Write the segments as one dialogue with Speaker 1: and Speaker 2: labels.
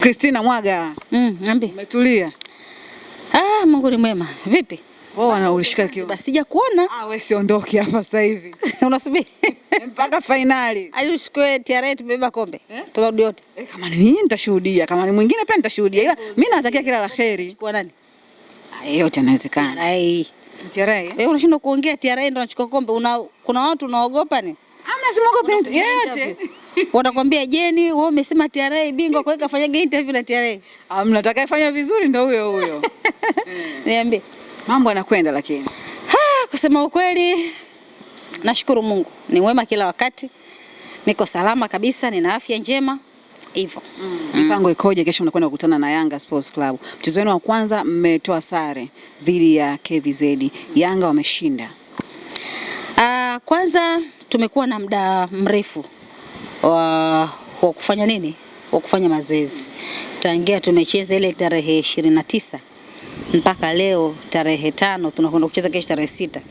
Speaker 1: Christina Mwaga.
Speaker 2: Niambie.
Speaker 1: Umetulia?
Speaker 2: Mungu ni mwema. Vipi?
Speaker 1: Wao wanaulishika kio.
Speaker 2: Basi sija kuona.
Speaker 1: Wewe siondoki hapa sasa hivi.
Speaker 2: Unasubiri
Speaker 1: mpaka finali.
Speaker 2: Alishukue TRA tubeba kombe. Turudi yote.
Speaker 1: Kama ni mimi nitashuhudia, kama ni mwingine pia nitashuhudia. Ila mimi natakia kila laheri.
Speaker 2: Kwa nani?
Speaker 1: Yote inawezekana.
Speaker 2: TRA. Wewe unashindwa kuongea TRA ndo anachukua kombe. Kuna watu unaogopa ni?
Speaker 1: Simogope yote.
Speaker 2: Watakwambia Jeni, wewe umesema TRA bingwa kwa hiyo kafanyaga interview na TRA.
Speaker 1: Mnataka ifanye vizuri ndio huyo.
Speaker 2: Niambie.
Speaker 1: Mambo yanakwenda lakini.
Speaker 2: Kusema ukweli nashukuru Mungu. Ni mwema kila wakati. Niko salama kabisa, nina afya njema. Hivyo.
Speaker 1: Mipango ikoje kesho mnakwenda kukutana na Yanga Sports Club? Mchezo wenu wa kwanza mmetoa sare dhidi ya KVZ. Yanga wameshinda.
Speaker 2: Kwanza tumekuwa na muda mrefu wa kufanya nini? Wa kufanya mazoezi. Tangia tumecheza ile tarehe 29 mpaka leo tarehe 5 tunakwenda kucheza kesho tarehe 6.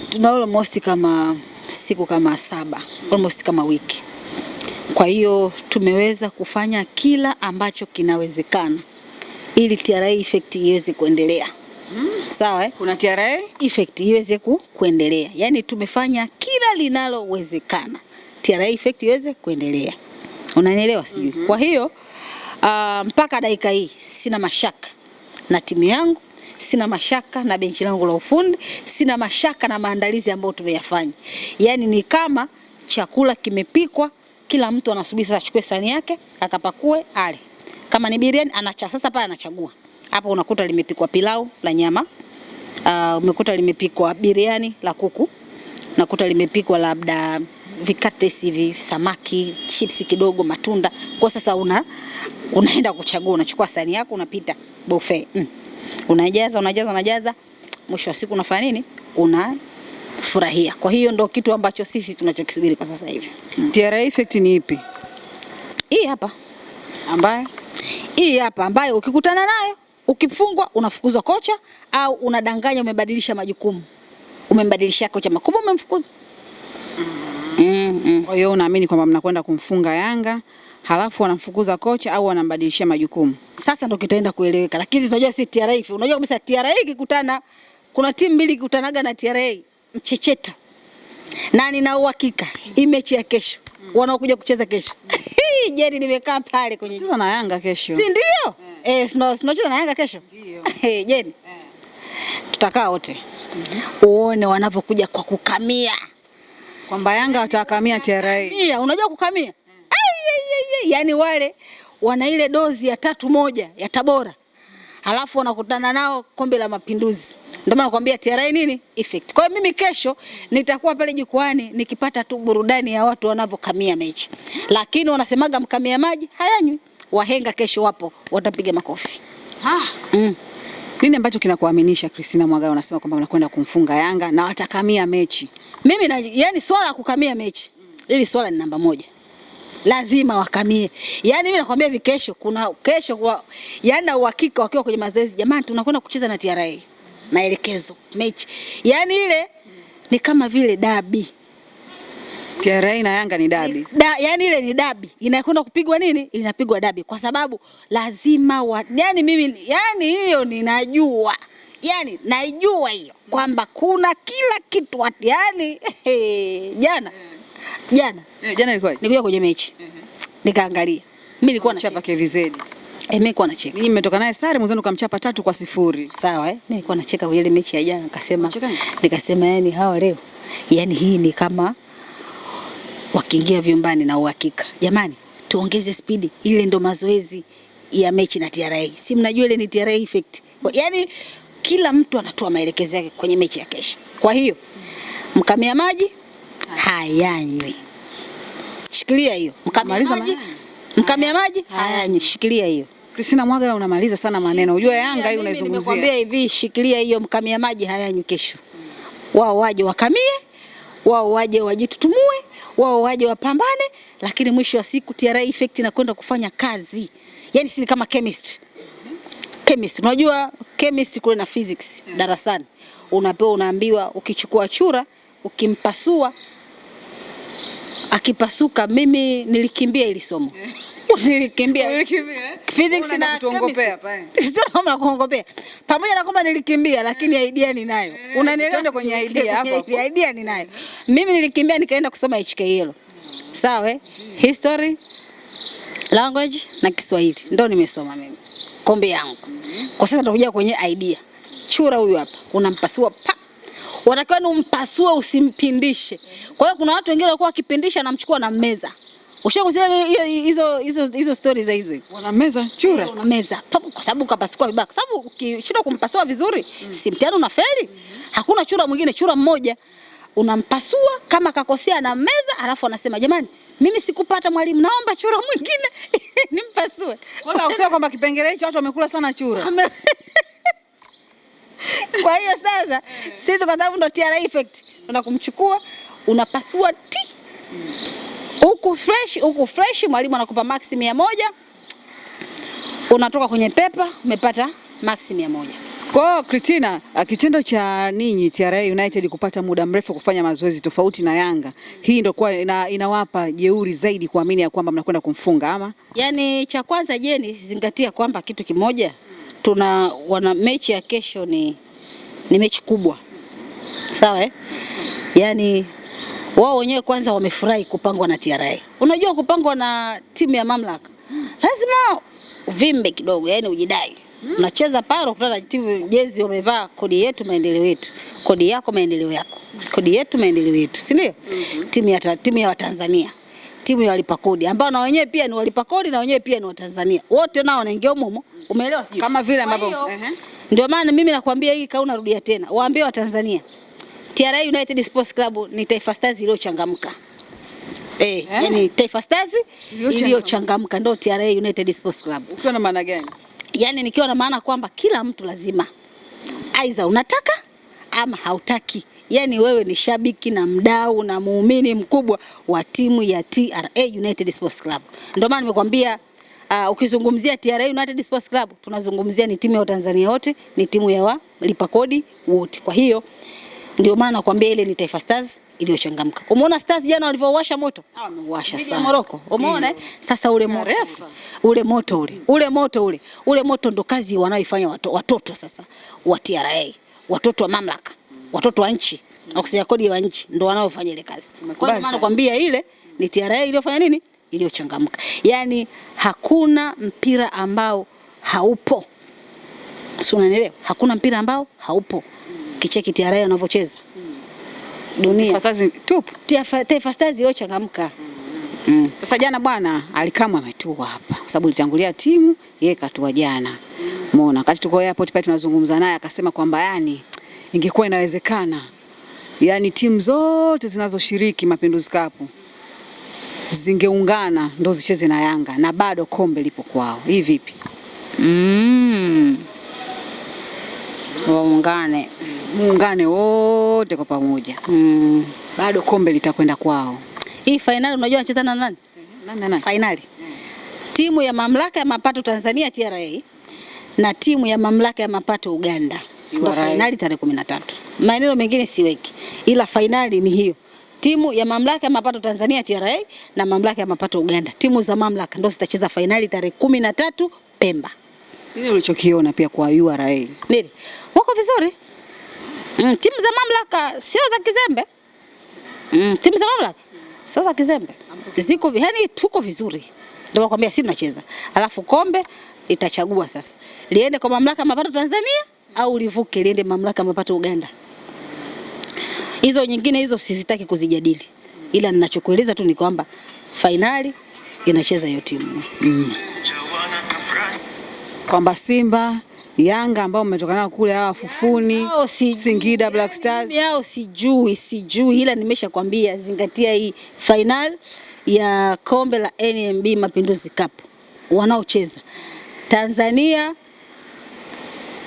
Speaker 2: Tuna almost kama siku kama 7, almost kama wiki. Kwa hiyo tumeweza kufanya kila ambacho kinawezekana ili TRA effect iweze kuendelea. Sawa
Speaker 1: Kuna TRA
Speaker 2: effect iweze kuendelea. Yaani tumefanya kila linalowezekana TRA effect iweze kuendelea. Unanielewa sijui? Kwa hiyo mpaka dakika hii sina mashaka na timu yangu, sina mashaka na benchi langu la ufundi, sina mashaka na maandalizi ambayo tumeyafanya. Yaani ni kama chakula kimepikwa, kila mtu anasubiri sasa achukue sahani yake, akapakue ale. Kama ni biriani sasa pale anachagua. Hapa unakuta limepikwa pilau la nyama, umekuta limepikwa biriani la kuku, unakuta limepikwa labda vikate hivi samaki, chips kidogo, matunda. Kwa sasa unaenda kuchagua, unachukua sahani yako unapita buffet. Unajaza. Mwisho wa siku unafanya nini? Unafurahia. Kwa hiyo ndio kitu ambacho sisi tunachokisubiri kwa sasa hivi.
Speaker 1: TRA effect ni ipi?
Speaker 2: Hii hapa. Ambayo ukikutana nayo, ukifungwa unafukuzwa kocha au unadanganya umebadilisha majukumu. Umembadilishia kocha makubwa umemfukuza.
Speaker 1: Kwa hiyo unaamini kwamba mnakwenda kumfunga Yanga, halafu wanamfukuza kocha au wanambadilishia majukumu?
Speaker 2: Sasa ndo kitaenda kueleweka, lakini tunajua si TRA. Unajua kabisa TRA ikikutana, kuna timu mbili ikikutanaga na TRA mchecheto. Na nina uhakika hii mechi ya kesho wanaokuja kucheza kesho. Jeni nimekaa pale kwenye
Speaker 1: cheza na Yanga kesho.
Speaker 2: Si ndio? Tunacheza na Yanga kesho. Ndio. Jeni. Tutakaa wote. Uone wanavyokuja kwa kukamia.
Speaker 1: Kwamba Yanga watakamia TRA.
Speaker 2: Unajua kukamia? Yaani wale wana ile dozi ya 3-1 ya Tabora. Halafu wanakutana nao Kombe la Mapinduzi. Ndio maana nakwambia TRA nini? Effect. Kwa hiyo mimi kesho nitakuwa pale jukwani nikipata tu burudani ya watu wanavyokamia mechi. Lakini wanasemaga mkamia maji hayanywi. Wahenga kesho wapo, watapiga makofi.
Speaker 1: Nini ambacho kinakuaminisha Christina Mwaga unasema kwamba unakwenda kumfunga Yanga na watakamia mechi?
Speaker 2: Yani swala la kukamia mechi, ili swala ni namba 1. Lazima wakamie. Yani mimi nakwambia hivi kesho yani na uhakika wakiwa kwenye mazoezi, jamani tunakwenda kucheza na TRA. Maelekezo, mechi. Yani ile ni kama vile dabi.
Speaker 1: TRA na Yanga ni dabi.
Speaker 2: Yani ile ni dabi. Inakwenda kupigwa nini? Inapigwa dabi kwa sababu lazima yani mimi hiyo ninajua. Yani naijua hiyo kwamba kuna kila kitu yani jana
Speaker 1: ilikuwa
Speaker 2: nilikuja kwenye mechi. Nikaangalia. Mimi nilikuwa
Speaker 1: nachapa KVZ.
Speaker 2: Mimi nilikuwa nacheka.
Speaker 1: Ninyi mmetoka naye sare mwenzenu kamchapa 3-0.
Speaker 2: Sawa Mimi nilikuwa nacheka kwenye ile mechi ya jana nikasema yani hawa leo yani hii ni kama wakiingia vyumbani na uhakika. Jamani, tuongeze spidi. Ile ndo mazoezi ya mechi na TRA. Si mnajua ile ni TRA effect. Yani kila mtu anatoa maelekezo yake kwenye mechi ya kesho. Kwa hiyo mkamia maji hayanywi. Shikilia hiyo. Mkamia maji hayanywi. Shikilia hiyo.
Speaker 1: Christina Mwaga unamaliza sana maneno. Unajua Yanga hii unaizungumzia.
Speaker 2: Nimekwambia hivi, shikilia hiyo, mkamia maji hayanywi kesho. Wao waje wakamie, wao waje wajitutumue, wao waje wapambane, lakini mwisho wa siku TRA effect inakwenda kufanya kazi. Yaani si kama chemistry. Unajua chemistry kule na physics darasani. Unaambiwa ukichukua chura, ukimpasua akipasuka. Mimi nilikimbia ili somo. Nilikimbia. Physics na kuongopea pale. Sio kama kuongopea. Pamoja na kwamba nilikimbia lakini idea ninayo.
Speaker 1: Unanielewa kwenye idea hapo?
Speaker 2: Idea ninayo. Mimi nilikimbia nikaenda kusoma HKL. Sawa History, language na Kiswahili. Ndio nimesoma mimi. Kombe yangu. Kwa sasa tutakuja kwenye idea. Chura huyu hapa. Unampasua pa. Unatakiwa umpasue usimpindishe. Kwa hiyo kuna watu wengine walikuwa wakipindisha na mchukua na meza. Ushakusikia hizo stories hizo.
Speaker 1: Wana meza chura.
Speaker 2: Wana meza. Kwa sababu kapasua vibaya. Kwa sababu ukishinda kumpasua vizuri, si mtihani unafeli. Hakuna chura mwingine, chura mmoja. Unampasua kama kakosea na meza, alafu anasema jamani, mimi sikupata mwalimu, naomba chura mwingine nimpasue.
Speaker 1: Wala kusema kwamba kipengele hicho watu wamekula sana chura.
Speaker 2: Kwa hiyo sasa sisi kwa sababu ndo TRA effect, unakumchukua unapasua ti. Huku fresh mwalimu anakupa max 100. Unatoka kwenye pepa umepata max 100.
Speaker 1: Kwa hiyo Christina, kitendo cha ninyi TRA United kupata muda mrefu kufanya mazoezi tofauti na Yanga, hii ndio kwa inawapa jeuri zaidi kuamini ya kwamba mnakwenda kumfunga ama?
Speaker 2: Yaani cha kwanza Jeni, zingatia kwamba kitu kimoja, wana mechi ya kesho ni mechi kubwa. Sawa Yaani wao wenyewe kwanza wamefurahi kupangwa na TRA. Unajua kupangwa na timu ya mamlaka lazima uvimbe kidogo, yani ujidai. Unacheza paro kutana na timu jezi wamevaa kodi yetu maendeleo yetu. Kodi yako maendeleo yako. Kodi yetu maendeleo yetu. Si ndio? Timu ya Watanzania. Timu ya walipa kodi ambao na wenyewe pia ni walipa kodi na wenyewe pia ni Watanzania. Wote nao wanaingia humo. Umeelewa sijui?
Speaker 1: Kama vile ambavyo
Speaker 2: ndio maana mimi nakwambia hii kauna rudia tena. Waambie Watanzania. TRA United Sports Club ni Taifa Stars iliyochangamka. Yani Taifa Stars iliyochangamka ndio TRA United Sports Club.
Speaker 1: Ukiwa na maana gani?
Speaker 2: Yani nikiwa na maana kwamba kila mtu lazima aidha unataka ama hautaki. Yani wewe ni shabiki na mdau na muumini mkubwa wa timu ya TRA United Sports Club. Ndio maana nimekwambia ukizungumzia TRA United Sports Club tunazungumzia ni timu ya Tanzania wote, ni timu ya walipa kodi wote. Kwa hiyo ndio maana nakwambia ile ni Taifa Stars iliyochangamka. Umeona Stars jana walivyowasha moto?
Speaker 1: Wamewasha sana.
Speaker 2: Morocco. Umeona Sasa ule moto ndo kazi wanaoifanya watoto sasa wa TRA, watoto wa mamlaka, watoto wa nchi, wakusanya kodi wa nchi ndo wanaofanya ile kazi. Kwa maana nakwambia ile ni TRA iliyofanya nini? Iliyochangamka. Yaani hakuna mpira ambao haupo. Si unanielewa? Hakuna mpira ambao haupo. Kicheki TRA wanavyocheza. Dunia.
Speaker 1: Taifa Stars tupu.
Speaker 2: Taifa Stars iliyochangamka.
Speaker 1: Sasa jana bwana Alikamwe ametua hapa kwa sababu ilitangulia timu, yeye katua jana. Umeona wakati tuko airport pale tunazungumza naye akasema kwamba yani ingekuwa inawezekana yani timu zote zinazoshiriki Mapinduzi Cup zingeungana ndo zicheze na Yanga na bado kombe lipo kwao. Hii vipi? Muungane wote kwa pamoja. Bado kombe litakwenda kwao.
Speaker 2: Hii finali unajua anacheza na nani?
Speaker 1: Nani?
Speaker 2: Finali. Timu ya mamlaka ya mapato Tanzania TRA na timu ya mamlaka ya mapato Uganda. Ndio finali tarehe 13. Maeneo mengine siweki. Ila finali ni hiyo. Timu ya mamlaka ya mapato Tanzania TRA na mamlaka ya mapato Uganda. Timu za mamlaka ndio zitacheza finali tarehe 13 Pemba.
Speaker 1: Nini ulichokiona pia kwa URA?
Speaker 2: Nini? Wako vizuri. Timu za mamlaka sio za kizembe. Timu za mamlaka sio za kizembe. Ziko yani tuko vizuri. Ndio nakwambia sisi tunacheza. Alafu kombe itachagua sasa. Liende kwa mamlaka ya mapato Tanzania au livuke liende mamlaka ya mapato Uganda. Hizo nyingine hizo sizitaki kuzijadili. Ila ninachokueleza tu ni kwamba finali inacheza hiyo timu.
Speaker 1: Kwamba Simba, Yanga ambao umetokana kule hawa Fufuni, Singida Black Stars.
Speaker 2: Yao sijui ila nimeshakwambia zingatia hii final ya kombe la NMB Mapinduzi Cup. Wanaocheza Tanzania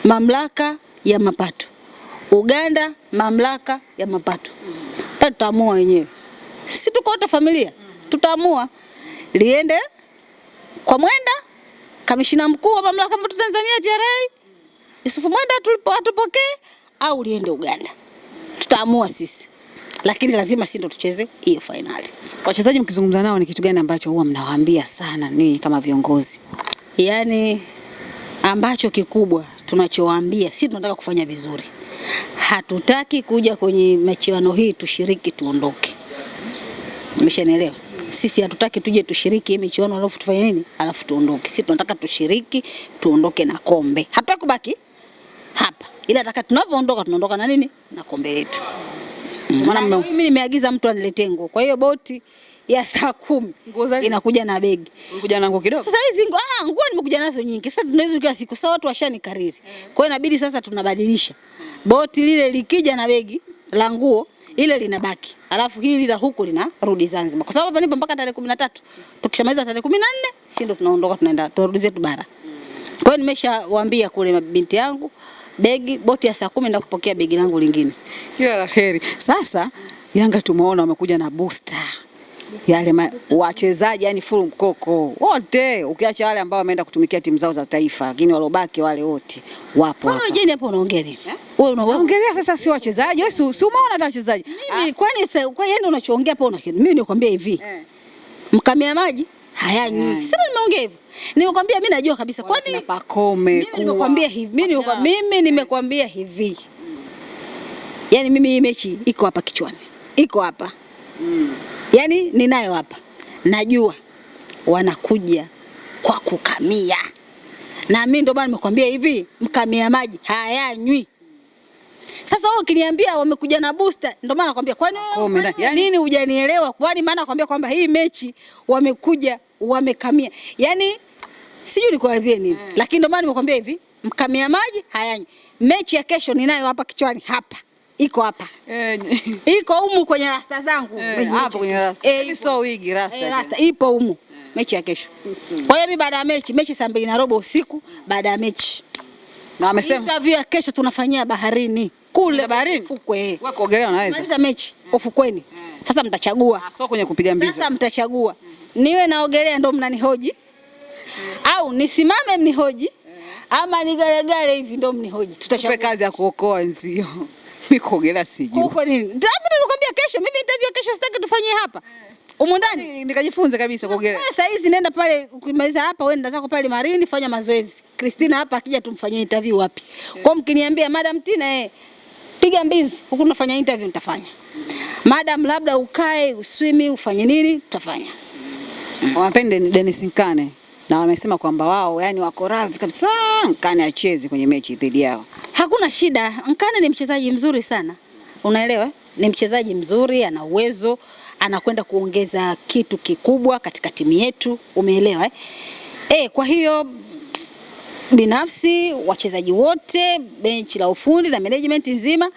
Speaker 2: mamlaka ya mapato, Uganda mamlaka ya mapato. Tutaamua wenyewe. Si tuko wote familia. Tutaamua liende kwa Mwenda, kamishina mkuu wa mamlaka ya mapato Tanzania TRA, Yusufu Mwenda atupokee au liende Uganda. Tutaamua sisi. lakini lazima sisi ndo tucheze hiyo finali.
Speaker 1: Wachezaji mkizungumza nao ni kitu gani ambacho huwa mnawaambia sana ni kama viongozi?
Speaker 2: Yaani ambacho kikubwa tunachowaambia, sisi tunataka kufanya vizuri. Hatutaki kuja kwenye michuano hii tushiriki tuondoke. Umeshanielewa? Sisi hatutaki tuje tushiriki michuano alafu tufanye nini? Alafu tuondoke. Sisi tunataka tushiriki tuondoke na kombe. Hatutaki kubaki hapa. Ila nataka tunavyoondoka tunaondoka na nini? Na kombe letu. Maana mimi nimeagiza mtu aniletee nguo. Kwa hiyo boti ya saa 10 inakuja na begi.
Speaker 1: Ulikuja na nguo kidogo?
Speaker 2: Sasa hizi nguo nimekuja nazo nyingi. Sasa tunaweza kila siku. Sasa watu washanikariri. Kwa hiyo inabidi sasa tunabadilisha. Boti lile likija na begi la nguo ile linabaki. Alafu hili la huku linarudi Zanzibar. Kwa sababu hapa nipo mpaka tarehe 13. Tukishamaliza tarehe 14, sisi ndo tunaondoka tunaenda turudi zetu bara. Kwa hiyo nimeshawaambia kule mabinti yangu, begi boti ya saa 10 nenda kupokea begi langu lingine.
Speaker 1: Kila la heri. Sasa Yanga tumeona wamekuja na booster. Yale wachezaji yani full mkoko wote, ukiacha wale ambao wameenda kutumikia timu zao za taifa, lakini walobaki wale wote wapo hapa.
Speaker 2: Wewe je, hapo unaongea nini?
Speaker 1: Wewe unaongelea sasa si wachezaji, wewe si umeona hata wachezaji.
Speaker 2: Mimi kwani kwa yeye ndio unachoongea hapo mimi nikwambia hivi. Mkamia maji hayanywi. Sasa nimeongea hivi. Nimekwambia mimi najua kabisa kwani
Speaker 1: Pakome
Speaker 2: mimi nimekwambia hivi. Mimi nimekwambia hivi. Yaani mimi hii mechi iko hapa kichwani. Iko hapa. Yaani ninayo hapa. Najua wanakuja kwa kukamia. Na mimi ndio maana nimekwambia hivi, mkamia maji hayanywi. Sasa wao ukiniambia wamekuja na booster, ndio maana nakwambia kwani nini hujanielewa? Kwani maana nakwambia kwamba hii mechi wamekuja wamekamia. Yaani sijui nikuambie nini. Lakini ndio maana nimekwambia hivi, mkamia maji hayanywi. Mechi ya kesho ninayo hapa kichwani hapa. Iko hapa. Iko humu kwenye rasta zangu.
Speaker 1: Hapo kwenye rasta. So wigi rasta.
Speaker 2: Rasta ipo humu. Mechi ya kesho. Kwa hiyo mimi baada ya mechi saa 2:30 usiku baada ya mechi.
Speaker 1: Na amesema
Speaker 2: interview ya kesho tunafanyia baharini. Kule
Speaker 1: baharini.
Speaker 2: Fukwe.
Speaker 1: Wewe kuogelea unaweza.
Speaker 2: Maliza mechi ufukweni. Sasa mtachagua.
Speaker 1: Sio kwenye kupiga mbizi.
Speaker 2: Sasa mtachagua. Niwe naogelea ndo mnanihoji. Au nisimame mnihoji. Ama nigalegale hivi ndo mnihoji. Tutachagua
Speaker 1: kazi ya kuokoa nzio. Mimi kuogelea sijui.
Speaker 2: Kwa nini? Ndio nakwambia kesho, mimi interview kesho sitaki tufanyie hapa. Umo ndani
Speaker 1: nikajifunze kabisa kuogelea.
Speaker 2: Sasa hizi nenda pale ukimaliza hapa wewe nenda zako pale Marini fanya mazoezi. Christina hapa akija tumfanyie interview wapi? Kwa mkiniambia Madam Tina piga mbizi, huku tunafanya interview nitafanya. Madam labda ukae, uswimi, ufanye nini? Tutafanya.
Speaker 1: Wapende Dennis Nkane na wamesema kwamba wao yani wako radhi kabisa Nkane acheze kwenye mechi dhidi yao.
Speaker 2: Hakuna shida. Nkane ni mchezaji mzuri sana. Unaelewa? Ni mchezaji mzuri, ana uwezo, anakwenda kuongeza kitu kikubwa katika timu yetu. Umeelewa kwa hiyo binafsi wachezaji wote, benchi la ufundi na management nzima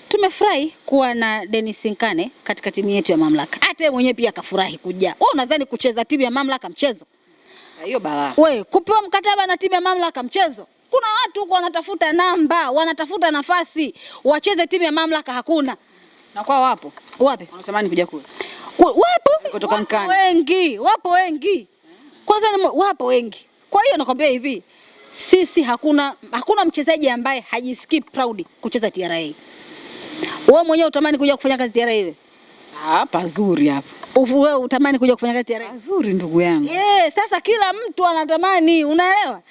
Speaker 2: tumefurahi kuwa na Dennis Nkane katika timu yetu ya Mamlaka. Hata yeye mwenyewe pia akafurahi kuja. Wewe unadhani kucheza timu ya Mamlaka mchezo?
Speaker 1: Hiyo balaa.
Speaker 2: Wewe kupewa mkataba na timu ya Mamlaka mchezo? Kuna watu huko wanatafuta namba, wanatafuta nafasi, wacheze timu ya Mamlaka hakuna.
Speaker 1: Na kwa wapo?
Speaker 2: Wapi?
Speaker 1: Wanatamani kuja kule.
Speaker 2: Wapo?
Speaker 1: Kutoka Nkane.
Speaker 2: Wapo wengi. Kwanza wapo wengi. Kwa hiyo nakwambia hivi, sisi hakuna mchezaji ambaye hajisikii proud kucheza TRA. Wewe mwenyewe utamani kuja kufanya kazi TRA wewe?
Speaker 1: Pazuri hapa.
Speaker 2: Wewe utamani kuja kufanya kazi TRA?
Speaker 1: Pazuri ndugu yangu.
Speaker 2: Sasa kila mtu anatamani, unaelewa?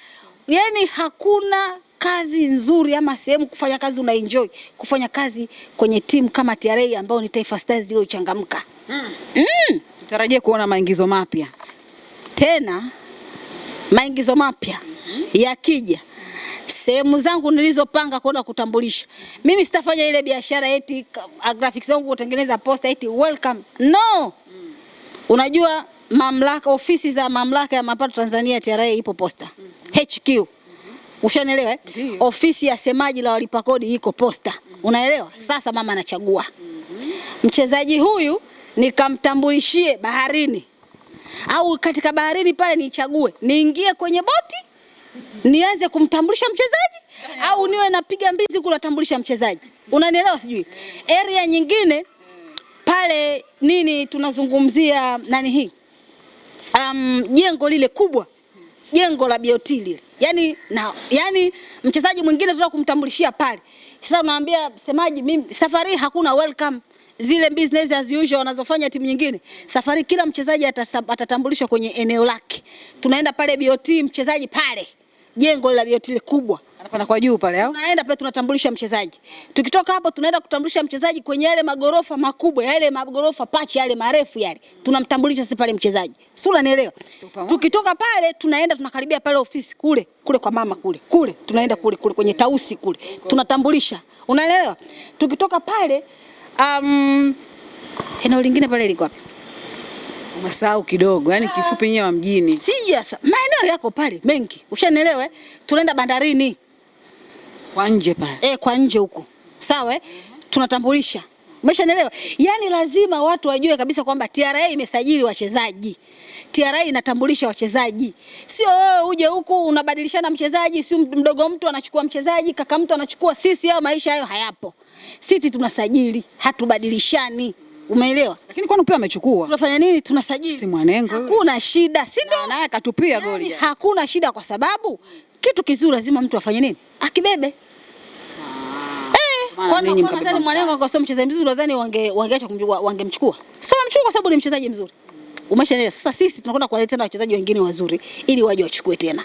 Speaker 2: Yaani hakuna kazi nzuri ama sehemu kufanya kazi unaenjoy kufanya kazi kwenye timu kama TRA ambao ni Taifa Stars iliyochangamka.
Speaker 1: Tutarajie kuona maingizo mapya.
Speaker 2: Tena maingizo mapya yakija sehemu zangu nilizopanga kwenda kutambulisha. Mimi sitafanya ile biashara eti graphics yangu kutengeneza poster eti welcome. No. Unajua mamlaka, ofisi za mamlaka ya mapato Tanzania TRA ipo posta. HQ. Ushanielewa Ofisi ya semaji la walipa kodi iko posta. Unaelewa? Sasa mama anachagua. Mchezaji huyu nikamtambulishie baharini. Au katika baharini pale nichague. Niingie kwenye boti? Nianze kumtambulisha mchezaji au niwe napiga mbizi kutambulisha mchezaji? Unanielewa sijui? Area nyingine pale nini tunazungumzia nani hii? Jengo lile kubwa. Jengo la BOT lile. Yaani mchezaji mwingine tunataka kumtambulishia pale. Sasa unaambia semaji mimi safari hakuna welcome. zile business as usual wanazofanya timu nyingine. Safari kila mchezaji atatambulishwa kwenye eneo lake. Tunaenda pale BOT, mchezaji pale jengo la BOT ile kubwa
Speaker 1: anapanda kwa juu pale au?
Speaker 2: Tunaenda pale tunatambulisha mchezaji. Tukitoka hapo tunaenda kutambulisha mchezaji kwenye yale magorofa makubwa, yale magorofa pachi yale marefu yale. Tunamtambulisha sisi pale mchezaji. Si unanielewa? Tukitoka pale tunaenda tunakaribia pale ofisi kule kwa mama kule. Tunaenda kule kwenye tausi kule. Tunatambulisha. Unaelewa? Tukitoka pale eneo lingine pale liko wapi?
Speaker 1: Umesahau kidogo, yani kifupi nyewe wa mjini.
Speaker 2: Yes, maeneo yako pale mengi. Ushanielewa? Tunaenda bandarini.
Speaker 1: Kwa nje pale.
Speaker 2: Kwa nje huko. Sawa tunatambulisha. Umeshanielewa? Yani lazima watu wajue kabisa kwamba TRA imesajili wachezaji. TRA inatambulisha wachezaji. Sio wewe uje huku unabadilishana mchezaji, sio mdogo mtu anachukua mchezaji, kaka mtu anachukua. Sisi hao maisha hayo hayapo. Sisi tunasajili, hatubadilishani. Umeelewa?
Speaker 1: Lakini kwani pia amechukua?
Speaker 2: Tunafanya nini? Tunasajili.
Speaker 1: Si Mwanengo.
Speaker 2: Hakuna shida, si ndio?
Speaker 1: Naye akatupia goli.
Speaker 2: Hakuna shida kwa sababu kitu kizuri lazima mtu afanye nini? Akibebe. Kwani nadhani Mwanengo kwa sababu mchezaji mzuri nadhani wangeacha wangemchukua. Sio wamchukua kwa sababu ni mchezaji mzuri. Umeshaelewa? Sasa sisi tunakwenda kuwaleta tena wachezaji wengine wazuri ili waje wachukue tena.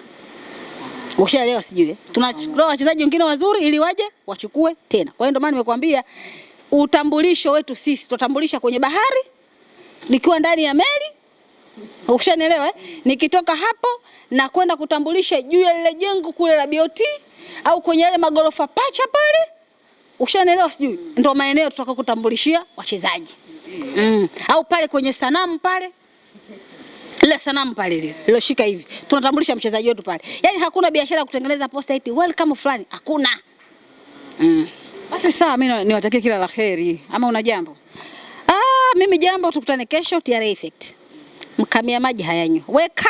Speaker 2: Ushaelewa sijui? Tunachukua wachezaji wengine wazuri ili waje wachukue tena. Kwa hiyo ndio maana nimekuambia utambulisho wetu sisi tutatambulisha kwenye bahari, nikiwa ndani ya meli. Ushanielewa? Nikitoka hapo na kwenda kutambulisha juu ya lile jengo kule la BOT au kwenye yale magorofa pacha pale. Ushanielewa sijui? Ndio maeneo tutakao kutambulishia wachezaji. Au pale kwenye sanamu pale. Ile sanamu pale ile shika hivi. Tunatambulisha mchezaji wetu pale. Yaani hakuna biashara ya kutengeneza poster eti welcome fulani. Hakuna.
Speaker 1: Basi sawa, mimi niwatakie kila la kheri. Ama una jambo?
Speaker 2: Mimi jambo, tukutane kesho TRA Effect. Mkamia maji hayanywi. Weka